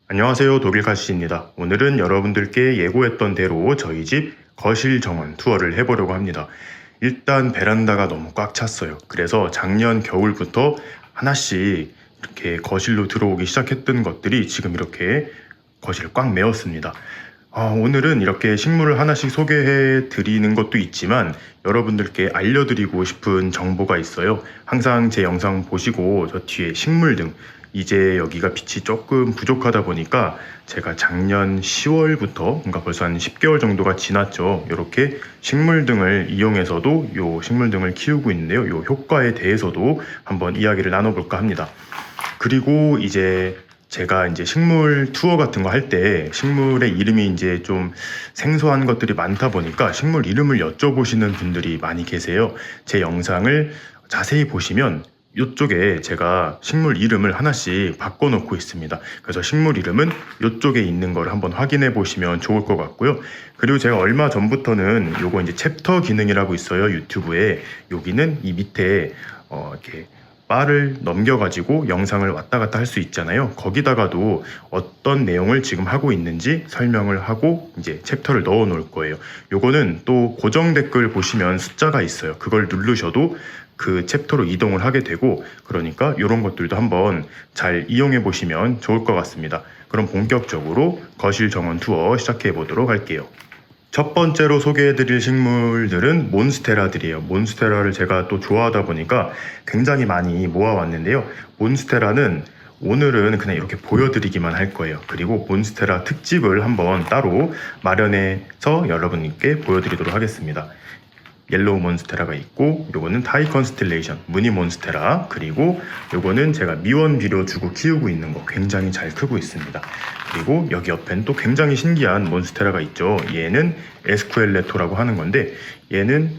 안녕하세요. 독일카시입니다. 오늘은 여러분들께 예고했던 대로 저희 집 거실 정원 투어를 해보려고 합니다. 일단 베란다가 너무 꽉 찼어요. 그래서 작년 겨울부터 하나씩 이렇게 거실로 들어오기 시작했던 것들이 지금 이렇게 거실을 꽉 메웠습니다. 오늘은 이렇게 식물을 하나씩 소개해 드리는 것도 있지만 여러분들께 알려드리고 싶은 정보가 있어요. 항상 제 영상 보시고 저 뒤에 식물등, 이제 여기가 빛이 조금 부족하다 보니까 제가 작년 10월부터, 그러니까 벌써 한 10개월 정도가 지났죠. 이렇게 식물등을 이용해서도 요 식물등을 키우고 있는데요. 요 효과에 대해서도 한번 이야기를 나눠볼까 합니다. 그리고 이제 제가 이제 식물 투어 같은 거 할 때 식물의 이름이 이제 좀 생소한 것들이 많다 보니까 식물 이름을 여쭤보시는 분들이 많이 계세요. 제 영상을 자세히 보시면 이쪽에 제가 식물 이름을 하나씩 바꿔놓고 있습니다. 그래서 식물 이름은 이쪽에 있는 걸 한번 확인해 보시면 좋을 것 같고요. 그리고 제가 얼마 전부터는 요거 이제 챕터 기능이라고 있어요. 유튜브에. 여기는 이 밑에 이렇게 바를 넘겨가지고 영상을 왔다 갔다 할 수 있잖아요. 거기다가도 어떤 내용을 지금 하고 있는지 설명을 하고 이제 챕터를 넣어 놓을 거예요. 요거는 또 고정 댓글 보시면 숫자가 있어요. 그걸 누르셔도 그 챕터로 이동을 하게 되고, 그러니까 이런 것들도 한번 잘 이용해 보시면 좋을 것 같습니다. 그럼 본격적으로 거실 정원 투어 시작해 보도록 할게요. 첫 번째로 소개해드릴 식물들은 몬스테라들이에요. 몬스테라를 제가 또 좋아하다 보니까 굉장히 많이 모아왔는데요. 몬스테라는 오늘은 그냥 이렇게 보여드리기만 할 거예요. 그리고 몬스테라 특집을 한번 따로 마련해서 여러분께 보여드리도록 하겠습니다. 옐로우 몬스테라가 있고, 요거는 다이 컨스텔레이션 무늬 몬스테라, 그리고 요거는 제가 미원 비료 주고 키우고 있는 거 굉장히 잘 크고 있습니다. 그리고 여기 옆엔 또 굉장히 신기한 몬스테라가 있죠. 얘는 에스쿠엘레토라고 하는 건데, 얘는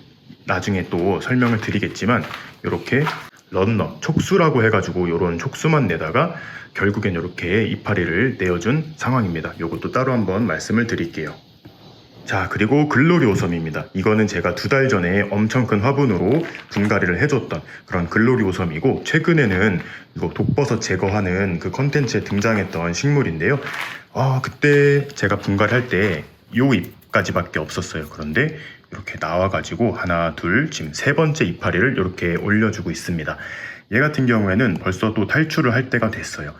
나중에 또 설명을 드리겠지만 이렇게 런너, 촉수라고 해가지고 요런 촉수만 내다가 결국엔 이렇게 이파리를 내어준 상황입니다. 요것도 따로 한번 말씀을 드릴게요. 자, 그리고 글로리오섬입니다. 이거는 제가 2달 전에 엄청 큰 화분으로 분갈이를 해줬던 그런 글로리오섬이고, 최근에는 이거 독버섯 제거하는 그 컨텐츠에 등장했던 식물인데요. 그때 제가 분갈이할 때 요 잎까지밖에 없었어요. 그런데 이렇게 나와가지고 하나, 둘, 지금 3번째 이파리를 이렇게 올려주고 있습니다. 얘 같은 경우에는 벌써 또 탈출을 할 때가 됐어요.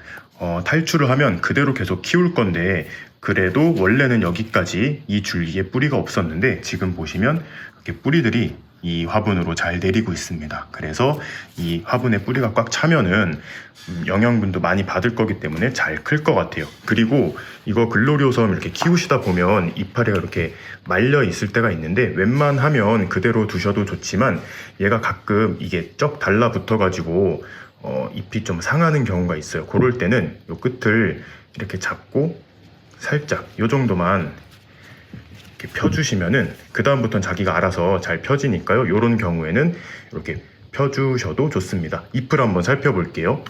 탈출을 하면 그대로 계속 키울 건데, 그래도 원래는 여기까지 이 줄기에 뿌리가 없었는데 지금 보시면 이렇게 뿌리들이 이 화분으로 잘 내리고 있습니다. 그래서 이 화분에 뿌리가 꽉 차면은 영양분도 많이 받을 거기 때문에 잘 클 것 같아요. 그리고 이거 글로리오섬 이렇게 키우시다 보면 이파리가 이렇게 말려 있을 때가 있는데, 웬만하면 그대로 두셔도 좋지만 얘가 가끔 이게 쩍 달라붙어 가지고 잎이 좀 상하는 경우가 있어요. 그럴 때는 요 끝을 이렇게 잡고 살짝 요 정도만 이렇게 펴주시면은 그 다음부터는 자기가 알아서 잘 펴지니까요. 요런 경우에는 이렇게 펴주셔도 좋습니다. 잎을 한번 살펴볼게요.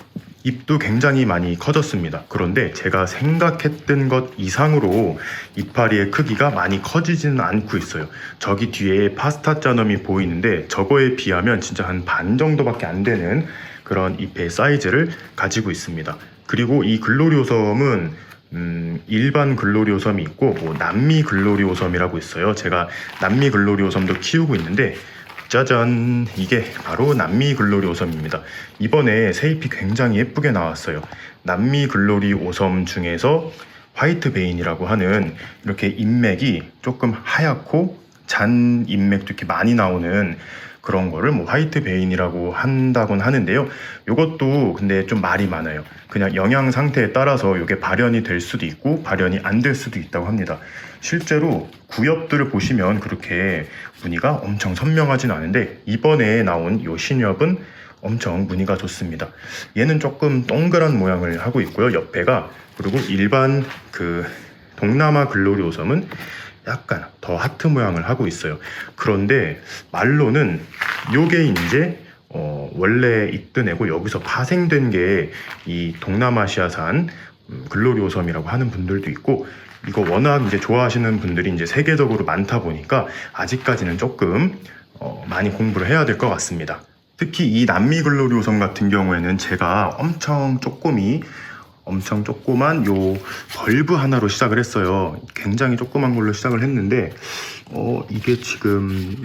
잎도 굉장히 많이 커졌습니다. 그런데 제가 생각했던 것 이상으로 이파리의 크기가 많이 커지지는 않고 있어요. 저기 뒤에 파스타 짜놈이 보이는데 저거에 비하면 진짜 한 반 정도밖에 안 되는 그런 잎의 사이즈를 가지고 있습니다. 그리고 이 글로리오섬은 일반 글로리오섬이 있고 남미 글로리오섬이라고 있어요. 제가 남미 글로리오섬도 키우고 있는데, 짜잔, 이게 바로 남미 글로리오섬입니다. 이번에 새잎이 굉장히 예쁘게 나왔어요. 남미 글로리오섬 중에서 화이트 베인이라고 하는 이렇게 잎맥이 조금 하얗고 잔 잎맥도 이렇게 많이 나오는 그런 거를 화이트 베인이라고 한다곤 하는데요. 이것도 근데 좀 말이 많아요. 그냥 영양 상태에 따라서 이게 발현이 될 수도 있고 발현이 안 될 수도 있다고 합니다. 실제로 구엽들을 보시면 그렇게 무늬가 엄청 선명하진 않은데, 이번에 나온 이 신엽은 엄청 무늬가 좋습니다. 얘는 조금 동그란 모양을 하고 있고요, 옆에가. 그리고 일반 그 동남아 글로리오섬은 약간 더 하트 모양을 하고 있어요. 그런데 말로는 요게 이제 원래 있던 애고 여기서 파생된 게 이 동남아시아산 글로리오섬이라고 하는 분들도 있고, 이거 워낙 이제 좋아하시는 분들이 이제 세계적으로 많다 보니까 아직까지는 조금 많이 공부를 해야 될 것 같습니다. 특히 이 남미 글로리오섬 같은 경우에는 제가 엄청 쪼꼬미 엄청 조그만 요 벌브 하나로 시작을 했어요. 굉장히 조그만 걸로 시작을 했는데 이게 지금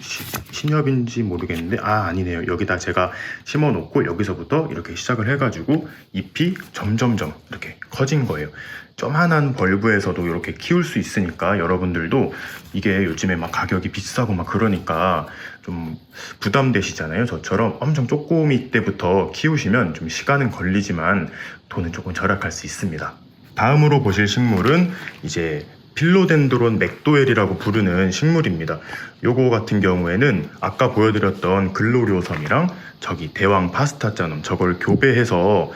신엽인지 모르겠는데 아니네요. 여기다 제가 심어 놓고 여기서부터 이렇게 시작을 해가지고 잎이 점점점 이렇게 커진 거예요. 조만한 벌브에서도 이렇게 키울 수 있으니까 여러분들도 이게 요즘에 막 가격이 비싸고 막 그러니까 좀 부담되시잖아요. 저처럼 엄청 쪼꼬미 때부터 키우시면 좀 시간은 걸리지만 돈은 조금 절약할 수 있습니다. 다음으로 보실 식물은 이제 필로덴드론 맥도웰이라고 부르는 식물입니다. 요거 같은 경우에는 아까 보여드렸던 글로리오섬이랑 저기 대왕 파스타짜놈 저걸 교배해서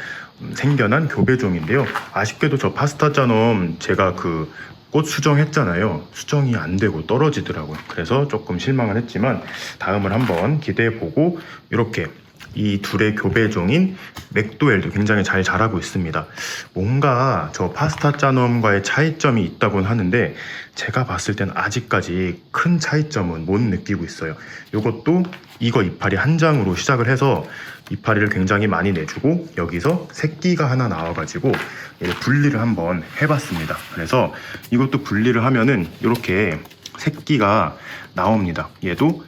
생겨난 교배종인데요. 아쉽게도 저 파스타짜놈 제가 그 꽃 수정했잖아요. 수정이 안 되고 떨어지더라고요. 그래서 조금 실망을 했지만 다음을 한번 기대해보고 이렇게 이 둘의 교배종인 맥도웰도 굉장히 잘 자라고 있습니다. 뭔가 저 파스타짜놈과의 차이점이 있다고는 하는데 제가 봤을 땐 아직까지 큰 차이점은 못 느끼고 있어요. 이것도 이거 이파리 한 장으로 시작을 해서 이파리를 굉장히 많이 내주고 여기서 새끼가 하나 나와가지고 얘를 분리를 한번 해봤습니다. 그래서 이것도 분리를 하면은 이렇게 새끼가 나옵니다. 얘도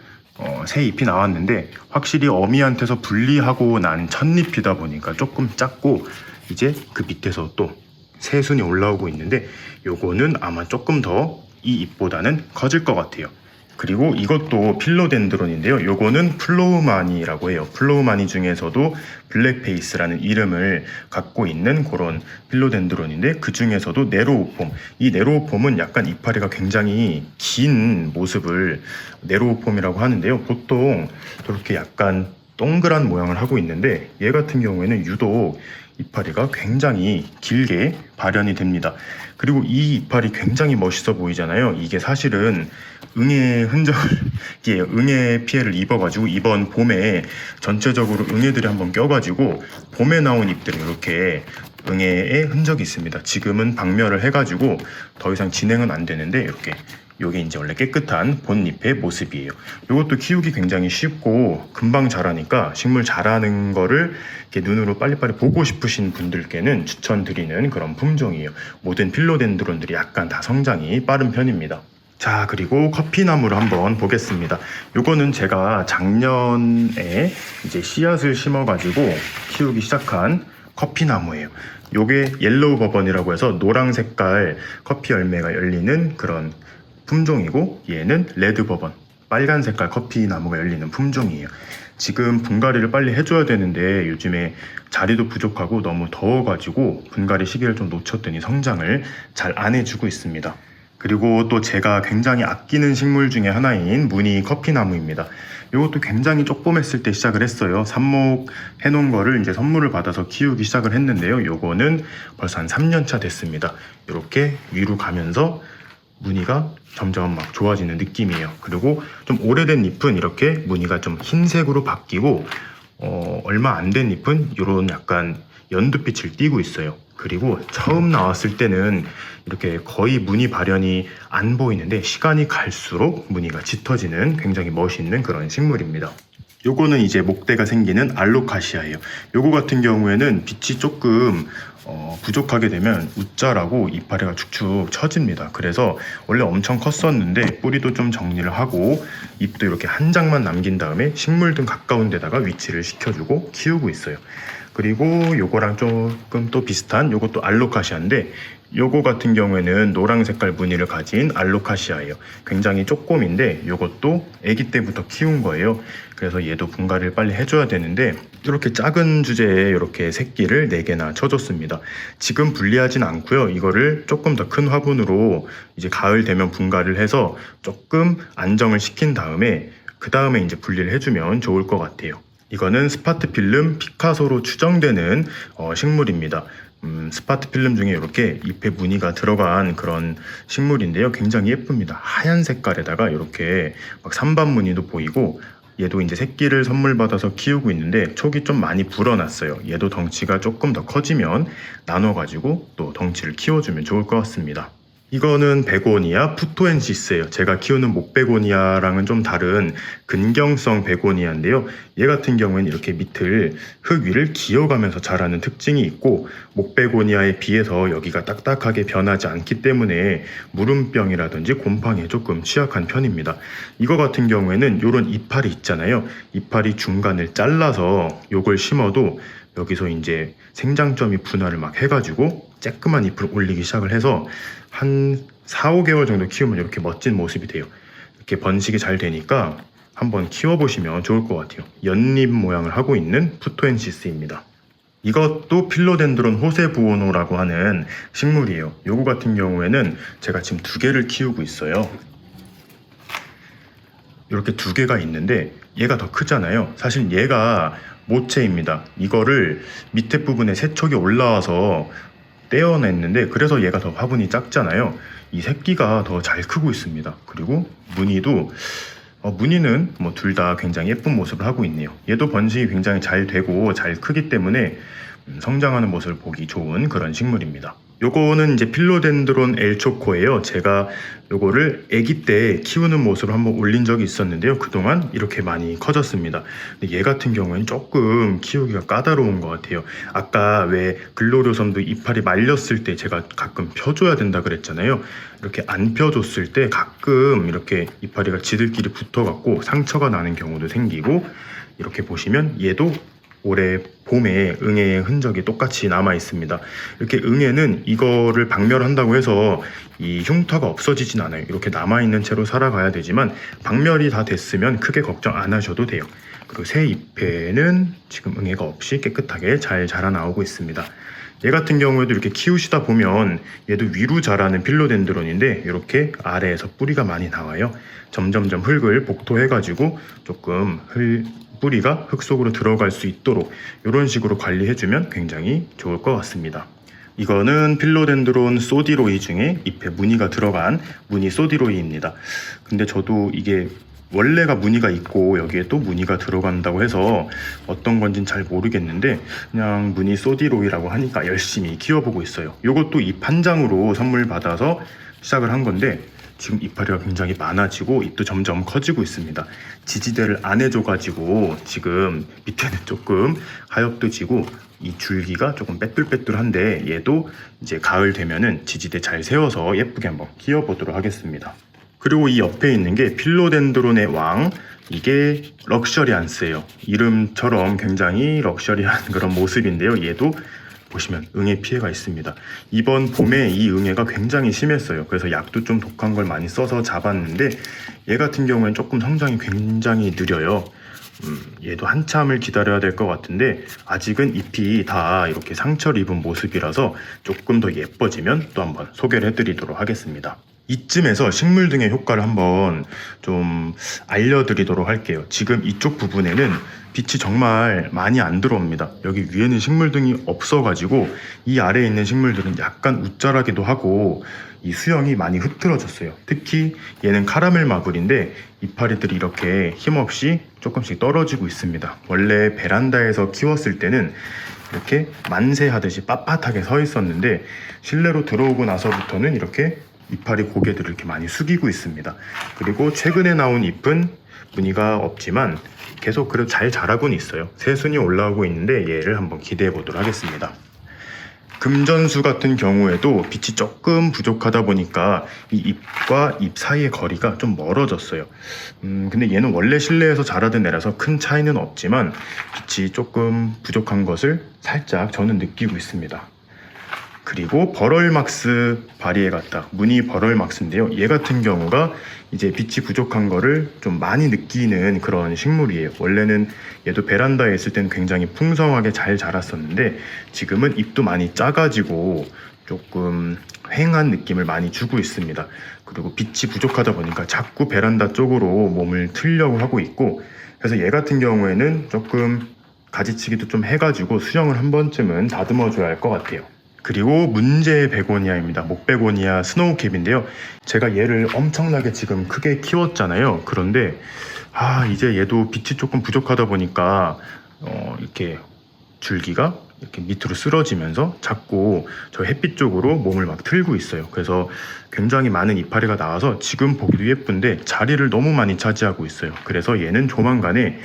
새 잎이 나왔는데 확실히 어미한테서 분리하고 난 첫잎이다 보니까 조금 작고 이제 그 밑에서 또 새순이 올라오고 있는데 요거는 아마 조금 더 이 잎보다는 커질 것 같아요. 그리고 이것도 필로덴드론인데요. 요거는 플로우마니라고 해요. 플로우마니 중에서도 블랙페이스라는 이름을 갖고 있는 그런 필로덴드론인데 그 중에서도 네로우폼. 이 네로우폼은 약간 이파리가 굉장히 긴 모습을 네로우폼이라고 하는데요. 보통 이렇게 약간 동그란 모양을 하고 있는데 얘 같은 경우에는 유독 이파리가 굉장히 길게 발현이 됩니다. 그리고 이 이파리 굉장히 멋있어 보이잖아요. 이게 사실은 응애 흔적을, 응애 피해를 입어가지고 이번 봄에 전체적으로 응애들이 한번 껴가지고 봄에 나온 잎들이 이렇게 응애의 흔적이 있습니다. 지금은 박멸을 해가지고 더 이상 진행은 안 되는데 이렇게 요게 이제 원래 깨끗한 본잎의 모습이에요. 요것도 키우기 굉장히 쉽고 금방 자라니까 식물 자라는 거를 이렇게 눈으로 빨리빨리 보고 싶으신 분들께는 추천드리는 그런 품종이에요. 모든 필로덴드론들이 약간 다 성장이 빠른 편입니다. 자, 그리고 커피나무를 한번 보겠습니다. 요거는 제가 작년에 이제 씨앗을 심어가지고 키우기 시작한 커피나무예요. 요게 옐로우 버번이라고 해서 노랑 색깔 커피 열매가 열리는 그런 품종이고 얘는 레드 버번 빨간 색깔 커피 나무가 열리는 품종이에요. 지금 분갈이를 빨리 해줘야 되는데 요즘에 자리도 부족하고 너무 더워가지고 분갈이 시기를 좀 놓쳤더니 성장을 잘 안 해주고 있습니다. 그리고 또 제가 굉장히 아끼는 식물 중에 하나인 무늬 커피나무입니다. 이것도 굉장히 조그맸을 때 시작을 했어요. 삽목 해놓은 거를 이제 선물을 받아서 키우기 시작을 했는데요. 요거는 벌써 한 3년차 됐습니다. 이렇게 위로 가면서 무늬가 점점 막 좋아지는 느낌이에요. 그리고 좀 오래된 잎은 이렇게 무늬가 좀 흰색으로 바뀌고 얼마 안 된 잎은 이런 약간 연두빛을 띠고 있어요. 그리고 처음 나왔을 때는 이렇게 거의 무늬 발현이 안 보이는데 시간이 갈수록 무늬가 짙어지는 굉장히 멋있는 그런 식물입니다. 요거는 이제 목대가 생기는 알로카시아예요. 요거 같은 경우에는 빛이 조금 부족하게 되면 웃자라고 이파리가 축축 처집니다. 그래서 원래 엄청 컸었는데 뿌리도 좀 정리를 하고 잎도 이렇게 한 장만 남긴 다음에 식물 등 가까운 데다가 위치를 시켜주고 키우고 있어요. 그리고 요거랑 조금 또 비슷한 요것도 알로카시아인데 요거 같은 경우에는 노랑 색깔 무늬를 가진 알로카시아예요. 굉장히 쪼꼬미인데 요것도 아기 때부터 키운 거예요. 그래서 얘도 분갈이를 빨리 해줘야 되는데 이렇게 작은 주제에 이렇게 새끼를 4개나 쳐줬습니다. 지금 분리하진 않고요. 이거를 조금 더 큰 화분으로 이제 가을 되면 분갈이를 해서 조금 안정을 시킨 다음에 그 다음에 이제 분리를 해주면 좋을 것 같아요. 이거는 스파트필름 피카소로 추정되는 식물입니다. 스파트필름 중에 이렇게 잎에 무늬가 들어간 그런 식물인데요. 굉장히 예쁩니다. 하얀 색깔에다가 이렇게 막 산반 무늬도 보이고 얘도 이제 새끼를 선물 받아서 키우고 있는데 촉이 좀 많이 불어났어요. 얘도 덩치가 조금 더 커지면 나눠가지고 또 덩치를 키워주면 좋을 것 같습니다. 이거는 베고니아 푸토엔시스예요. 제가 키우는 목베고니아랑은 좀 다른 근경성 베고니아인데요. 얘 같은 경우에는 이렇게 밑을 흙 위를 기어가면서 자라는 특징이 있고, 목베고니아에 비해서 여기가 딱딱하게 변하지 않기 때문에 무름병이라든지 곰팡이에 조금 취약한 편입니다. 이거 같은 경우에는 이런 이파리 있잖아요. 이파리 중간을 잘라서 요걸 심어도 여기서 이제 생장점이 분할을 막 해가지고 쬐끄만 잎을 올리기 시작을 해서 한 4, 5개월 정도 키우면 이렇게 멋진 모습이 돼요. 이렇게 번식이 잘 되니까 한번 키워보시면 좋을 것 같아요. 연잎 모양을 하고 있는 푸토엔시스입니다. 이것도 필로덴드론 호세부오노라고 하는 식물이에요. 요거 같은 경우에는 제가 지금 2개를 키우고 있어요. 이렇게 2개가 있는데 얘가 더 크잖아요. 사실 얘가 모체입니다. 이거를 밑에 부분에 세척이 올라와서 떼어냈는데, 그래서 얘가 더 화분이 작잖아요. 이 새끼가 더 잘 크고 있습니다. 그리고 무늬도 무늬는 뭐 둘 다 굉장히 예쁜 모습을 하고 있네요. 얘도 번식이 굉장히 잘 되고 잘 크기 때문에 성장하는 모습을 보기 좋은 그런 식물입니다. 요거는 이제 필로덴드론 엘초코예요. 제가 요거를 아기 때 키우는 모습을 한번 올린 적이 있었는데요. 그동안 이렇게 많이 커졌습니다. 근데 얘 같은 경우에는 조금 키우기가 까다로운 것 같아요. 아까 왜 글로리오섬도 이파리 말렸을 때 제가 가끔 펴줘야 된다 그랬잖아요. 이렇게 안 펴줬을 때 가끔 이렇게 이파리가 지들끼리 붙어갖고 상처가 나는 경우도 생기고, 이렇게 보시면 얘도 올해 봄에 응애의 흔적이 똑같이 남아 있습니다. 이렇게 응애는 이거를 박멸한다고 해서 이 흉터가 없어지진 않아요. 이렇게 남아 있는 채로 살아가야 되지만 박멸이 다 됐으면 크게 걱정 안 하셔도 돼요. 그리고 새 잎에는 지금 응애가 없이 깨끗하게 잘 자라나오고 있습니다. 얘 같은 경우에도 이렇게 키우시다 보면 얘도 위로 자라는 필로덴드론인데 이렇게 아래에서 뿌리가 많이 나와요. 점점점 흙을 복토해가지고 조금 뿌리가 흙 속으로 들어갈 수 있도록 이런 식으로 관리해주면 굉장히 좋을 것 같습니다. 이거는 필로덴드론 소디로이 중에 잎에 무늬가 들어간 무늬 소디로이입니다. 근데 저도 이게 원래가 무늬가 있고 여기에 또 무늬가 들어간다고 해서 어떤 건진 잘 모르겠는데 그냥 무늬 소디로이라고 하니까 열심히 키워보고 있어요. 이것도 잎 한 장으로 선물 받아서 시작을 한 건데 지금 이파리가 굉장히 많아지고 잎도 점점 커지고 있습니다. 지지대를 안 해줘가지고 지금 밑에는 조금 하엽도 지고 이 줄기가 조금 빼뚤빼뚤한데 얘도 이제 가을 되면은 지지대 잘 세워서 예쁘게 한번 키워보도록 하겠습니다. 그리고 이 옆에 있는 게 필로덴드론의 왕, 이게 럭셔리안스예요. 이름처럼 굉장히 럭셔리한 그런 모습인데요. 얘도 보시면 응애 피해가 있습니다. 이번 봄에 이 응애가 굉장히 심했어요. 그래서 약도 좀 독한 걸 많이 써서 잡았는데 얘 같은 경우에는 조금 성장이 굉장히 느려요. 얘도 한참을 기다려야 될 것 같은데 아직은 잎이 다 이렇게 상처를 입은 모습이라서 조금 더 예뻐지면 또 한번 소개를 해드리도록 하겠습니다. 이쯤에서 식물 등의 효과를 한번 좀 알려드리도록 할게요. 지금 이쪽 부분에는 빛이 정말 많이 안 들어옵니다. 여기 위에는 식물 등이 없어가지고 이 아래에 있는 식물들은 약간 웃자라기도 하고 이 수영이 많이 흐트러졌어요. 특히 얘는 카라멜 마블인데 이파리들이 이렇게 힘없이 조금씩 떨어지고 있습니다. 원래 베란다에서 키웠을 때는 이렇게 만세하듯이 빳빳하게 서 있었는데 실내로 들어오고 나서부터는 이렇게 이파리 고개들을 이렇게 많이 숙이고 있습니다. 그리고 최근에 나온 잎은 무늬가 없지만 계속 그래도 잘 자라고는 있어요. 새순이 올라오고 있는데 얘를 한번 기대해 보도록 하겠습니다. 금전수 같은 경우에도 빛이 조금 부족하다 보니까 이 잎과 잎 사이의 거리가 좀 멀어졌어요. 근데 얘는 원래 실내에서 자라던 애라서 큰 차이는 없지만 빛이 조금 부족한 것을 살짝 저는 느끼고 있습니다. 그리고 버럴막스 바리에가타, 무늬 버럴막스인데요. 얘 같은 경우가 이제 빛이 부족한 거를 좀 많이 느끼는 그런 식물이에요. 원래는 얘도 베란다에 있을 때는 굉장히 풍성하게 잘 자랐었는데 지금은 잎도 많이 작아지고 조금 휑한 느낌을 많이 주고 있습니다. 그리고 빛이 부족하다 보니까 자꾸 베란다 쪽으로 몸을 틀려고 하고 있고, 그래서 얘 같은 경우에는 조금 가지치기도 좀 해가지고 수영을 한 번쯤은 다듬어 줘야 할 것 같아요. 그리고 문제 베고니아입니다. 목베고니아 스노우캡인데요. 제가 얘를 엄청나게 지금 크게 키웠잖아요. 그런데 이제 얘도 빛이 조금 부족하다 보니까 이렇게 줄기가 이렇게 밑으로 쓰러지면서 자꾸 저 햇빛 쪽으로 몸을 막 틀고 있어요. 그래서 굉장히 많은 이파리가 나와서 지금 보기도 예쁜데 자리를 너무 많이 차지하고 있어요. 그래서 얘는 조만간에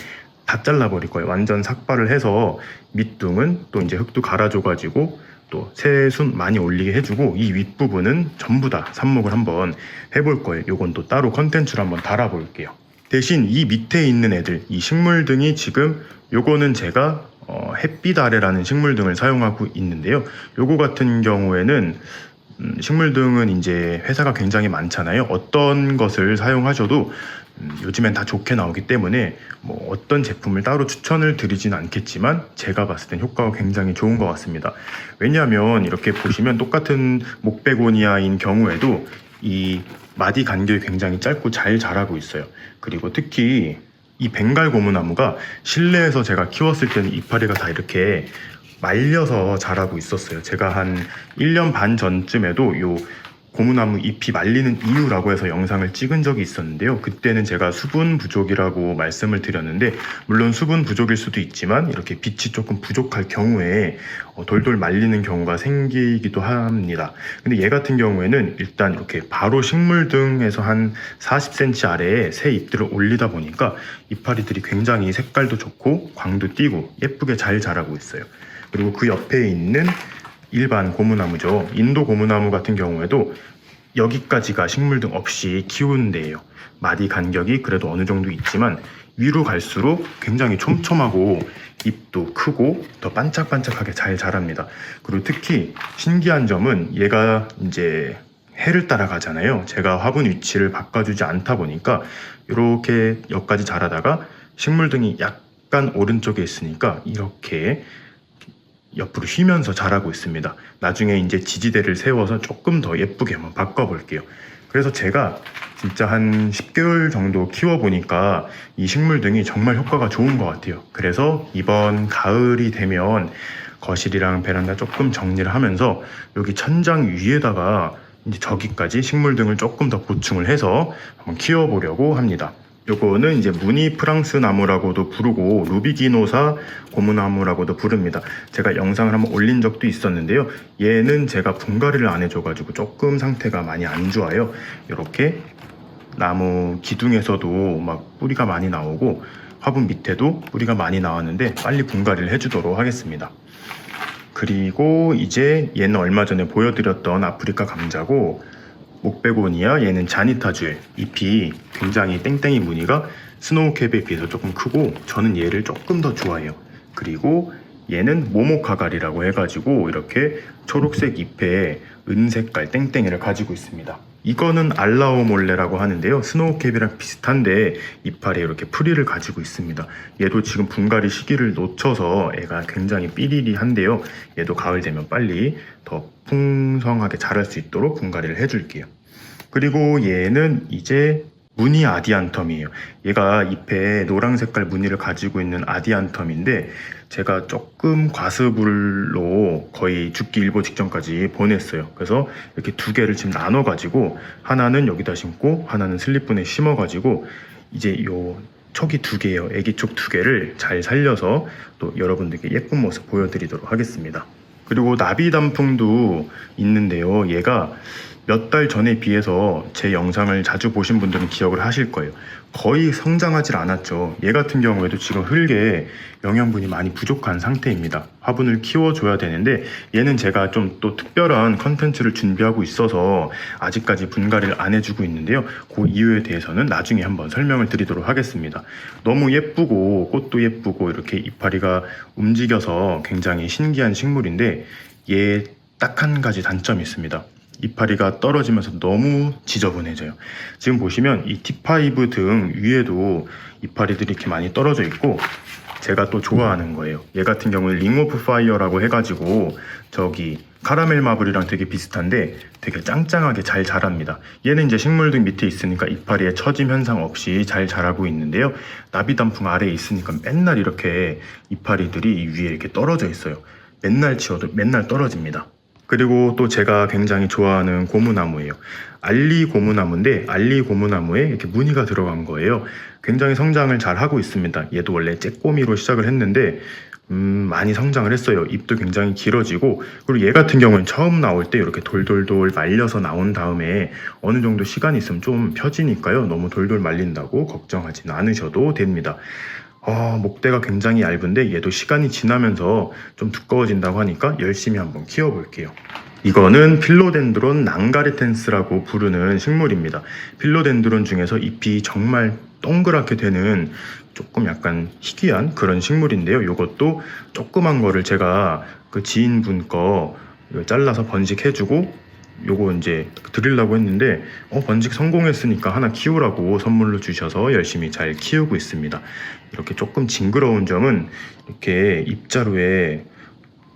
다 잘라버릴 거예요. 완전 삭발을 해서 밑둥은 또 이제 흙도 갈아줘가지고 또 새순 많이 올리게 해주고 이 윗부분은 전부 다 삽목을 한번 해볼 거예요. 요건 또 따로 컨텐츠로 한번 달아볼게요. 대신 이 밑에 있는 애들, 이 식물등이 지금 요거는 제가 햇빛 아래라는 식물등을 사용하고 있는데요. 요거 같은 경우에는 식물등은 이제 회사가 굉장히 많잖아요. 어떤 것을 사용하셔도 요즘엔 다 좋게 나오기 때문에 뭐 어떤 제품을 따로 추천을 드리진 않겠지만 제가 봤을 땐 효과가 굉장히 좋은 것 같습니다. 왜냐하면 이렇게 보시면 똑같은 목베고니아인 경우에도 이 마디 간격이 굉장히 짧고 잘 자라고 있어요. 그리고 특히 이 벵갈 고무나무가 실내에서 제가 키웠을 때는 이파리가 다 이렇게 말려서 자라고 있었어요. 제가 한 1년 반 전쯤에도 요 고무나무 잎이 말리는 이유라고 해서 영상을 찍은 적이 있었는데요. 그때는 제가 수분 부족이라고 말씀을 드렸는데 물론 수분 부족일 수도 있지만 이렇게 빛이 조금 부족할 경우에 돌돌 말리는 경우가 생기기도 합니다. 근데 얘 같은 경우에는 일단 이렇게 바로 식물등에서 한 40cm 아래에 새 잎들을 올리다 보니까 이파리들이 굉장히 색깔도 좋고 광도 띄고 예쁘게 잘 자라고 있어요. 그리고 그 옆에 있는 일반 고무나무죠. 인도 고무나무 같은 경우에도 여기까지가 식물등 없이 키우는 데예요. 마디 간격이 그래도 어느 정도 있지만 위로 갈수록 굉장히 촘촘하고 잎도 크고 더 반짝반짝하게 잘 자랍니다. 그리고 특히 신기한 점은 얘가 이제 해를 따라가잖아요. 제가 화분 위치를 바꿔주지 않다 보니까 이렇게 여기까지 자라다가 식물등이 약간 오른쪽에 있으니까 이렇게 옆으로 휘면서 자라고 있습니다. 나중에 이제 지지대를 세워서 조금 더 예쁘게 한번 바꿔볼게요. 그래서 제가 진짜 한 10개월 정도 키워보니까 이 식물등이 정말 효과가 좋은 것 같아요. 그래서 이번 가을이 되면 거실이랑 베란다 조금 정리를 하면서 여기 천장 위에다가 이제 저기까지 식물등을 조금 더 보충을 해서 한번 키워보려고 합니다. 요거는 이제 무늬 프랑스 나무라고도 부르고 루비기노사 고무나무라고도 부릅니다. 제가 영상을 한번 올린 적도 있었는데요. 얘는 제가 분갈이를 안 해줘가지고 조금 상태가 많이 안 좋아요. 이렇게 나무 기둥에서도 막 뿌리가 많이 나오고 화분 밑에도 뿌리가 많이 나왔는데 빨리 분갈이를 해주도록 하겠습니다. 그리고 이제 얘는 얼마 전에 보여드렸던 아프리카 감자고 목베고니아, 얘는 자니타주엘. 잎이 굉장히 땡땡이 무늬가 스노우캡에 비해서 조금 크고 저는 얘를 조금 더 좋아해요. 그리고 얘는 모모카갈이라고 해가지고 이렇게 초록색 잎에 은색깔 땡땡이를 가지고 있습니다. 이거는 알라오몰레라고 하는데요. 스노우캡이랑 비슷한데 이파리에 이렇게 프리를 가지고 있습니다. 얘도 지금 분갈이 시기를 놓쳐서 애가 굉장히 삐리리한데요. 얘도 가을 되면 빨리 더 풍성하게 자랄 수 있도록 분갈이를 해줄게요. 그리고 얘는 이제 무늬 아디안텀이에요. 얘가 잎에 노랑 색깔 무늬를 가지고 있는 아디안텀인데 제가 조금 과습을로 거의 죽기 일보 직전까지 보냈어요. 그래서 이렇게 두 개를 지금 나눠 가지고 하나는 여기다 심고 하나는 슬립분에 심어 가지고 이제 요 촉이 두 개예요. 애기 촉 두 개를 잘 살려서 또 여러분들께 예쁜 모습 보여드리도록 하겠습니다. 그리고 나비 단풍도 있는데요. 얘가 몇 달 전에 비해서 제 영상을 자주 보신 분들은 기억을 하실 거예요. 거의 성장하지 않았죠. 얘 같은 경우에도 지금 흙에 영양분이 많이 부족한 상태입니다. 화분을 키워줘야 되는데 얘는 제가 좀 또 특별한 컨텐츠를 준비하고 있어서 아직까지 분갈이를 안 해주고 있는데요. 그 이유에 대해서는 나중에 한번 설명을 드리도록 하겠습니다. 너무 예쁘고 꽃도 예쁘고 이렇게 이파리가 움직여서 굉장히 신기한 식물인데 얘 딱 한 가지 단점이 있습니다. 이파리가 떨어지면서 너무 지저분해져요. 지금 보시면 이 T5 등 위에도 이파리들이 이렇게 많이 떨어져 있고 제가 또 좋아하는 거예요. 얘 같은 경우는 링 오브 파이어라고 해가지고 저기 카라멜 마블이랑 되게 비슷한데 되게 짱짱하게 잘 자랍니다. 얘는 이제 식물등 밑에 있으니까 이파리에 처짐 현상 없이 잘 자라고 있는데요. 나비단풍 아래에 있으니까 맨날 이렇게 이파리들이 위에 이렇게 떨어져 있어요. 맨날 치워도 맨날 떨어집니다. 그리고 또 제가 굉장히 좋아하는 고무나무예요. 알리 고무나무인데 알리 고무나무에 이렇게 무늬가 들어간 거예요. 굉장히 성장을 잘 하고 있습니다. 얘도 원래 쬐꼬미로 시작을 했는데 많이 성장을 했어요. 잎도 굉장히 길어지고, 그리고 얘 같은 경우는 처음 나올 때 이렇게 돌돌돌 말려서 나온 다음에 어느 정도 시간이 있으면 좀 펴지니까요. 너무 돌돌 말린다고 걱정하진 않으셔도 됩니다. 목대가 굉장히 얇은데 얘도 시간이 지나면서 좀 두꺼워진다고 하니까 열심히 한번 키워볼게요. 이거는 필로덴드론 낭가르텐스라고 부르는 식물입니다. 필로덴드론 중에서 잎이 정말 동그랗게 되는 조금 약간 희귀한 그런 식물인데요. 이것도 조그만 거를 제가 그 지인분 거 잘라서 번식해주고 요거 이제 드리려고 했는데 번식 성공했으니까 하나 키우라고 선물로 주셔서 열심히 잘 키우고 있습니다. 이렇게 조금 징그러운 점은 이렇게 입자루에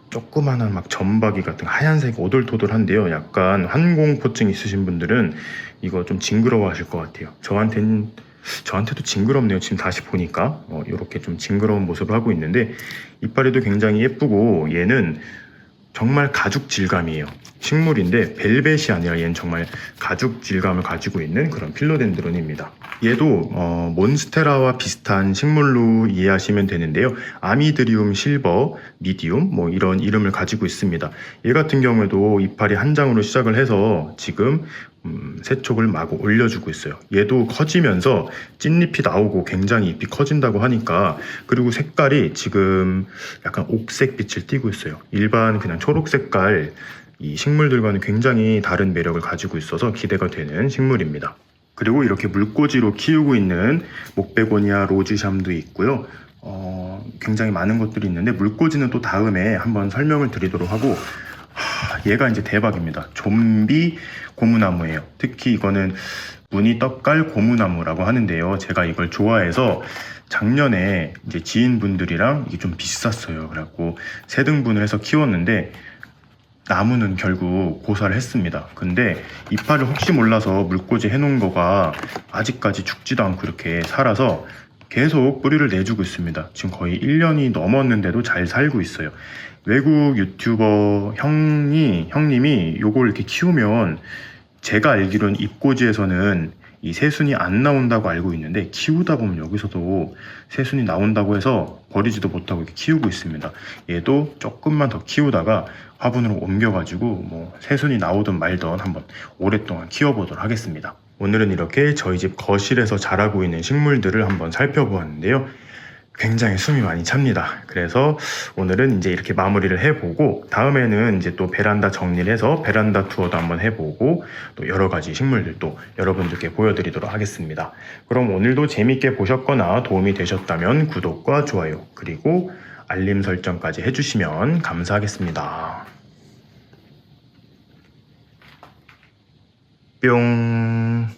조그마한 막 점박이 같은 하얀색 오돌토돌한데요. 약간 환공포증 있으신 분들은 이거 좀 징그러워 하실 것 같아요. 저한테도 징그럽네요. 지금 다시 보니까 이렇게 좀 징그러운 모습을 하고 있는데 이파리도 굉장히 예쁘고 얘는 정말 가죽 질감이에요. 식물인데 벨벳이 아니라 얘는 정말 가죽 질감을 가지고 있는 그런 필로덴드론입니다. 얘도 몬스테라와 비슷한 식물로 이해하시면 되는데요. 아미드리움 실버, 미디움 뭐 이런 이름을 가지고 있습니다. 얘 같은 경우에도 이파리 한 장으로 시작을 해서 지금 세촉을 마구 올려주고 있어요. 얘도 커지면서 찐잎이 나오고 굉장히 잎이 커진다고 하니까, 그리고 색깔이 지금 약간 옥색 빛을 띠고 있어요. 일반 그냥 초록 색깔 이 식물들과는 굉장히 다른 매력을 가지고 있어서 기대가 되는 식물입니다. 그리고 이렇게 물꽂이로 키우고 있는 목베고니아 로즈샴도 있고요. 굉장히 많은 것들이 있는데 물꽂이는 또 다음에 한번 설명을 드리도록 하고, 얘가 이제 대박입니다. 좀비 고무나무예요. 특히 이거는 무늬 떡갈 고무나무라고 하는데요. 제가 이걸 좋아해서 작년에 이제 지인분들이랑 이게 좀 비쌌어요. 그래갖고 세 등분을 해서 키웠는데 나무는 결국 고사를 했습니다. 근데 이파를 혹시 몰라서 물꽂이 해놓은 거가 아직까지 죽지도 않고 이렇게 살아서 계속 뿌리를 내주고 있습니다. 지금 거의 1년이 넘었는데도 잘 살고 있어요. 외국 유튜버 형님이 요걸 이렇게 키우면, 제가 알기로는 잎꽂이에서는 이 새순이 안 나온다고 알고 있는데 키우다 보면 여기서도 새순이 나온다고 해서 버리지도 못하고 이렇게 키우고 있습니다. 얘도 조금만 더 키우다가 화분으로 옮겨가지고 뭐 새순이 나오든 말든 한번 오랫동안 키워보도록 하겠습니다. 오늘은 이렇게 저희 집 거실에서 자라고 있는 식물들을 한번 살펴보았는데요. 굉장히 숨이 많이 찹니다. 그래서 오늘은 이제 이렇게 마무리를 해보고, 다음에는 이제 또 베란다 정리를 해서 베란다 투어도 한번 해보고, 또 여러 가지 식물들도 여러분들께 보여드리도록 하겠습니다. 그럼 오늘도 재밌게 보셨거나 도움이 되셨다면 구독과 좋아요, 그리고 알림 설정까지 해주시면 감사하겠습니다. 뿅.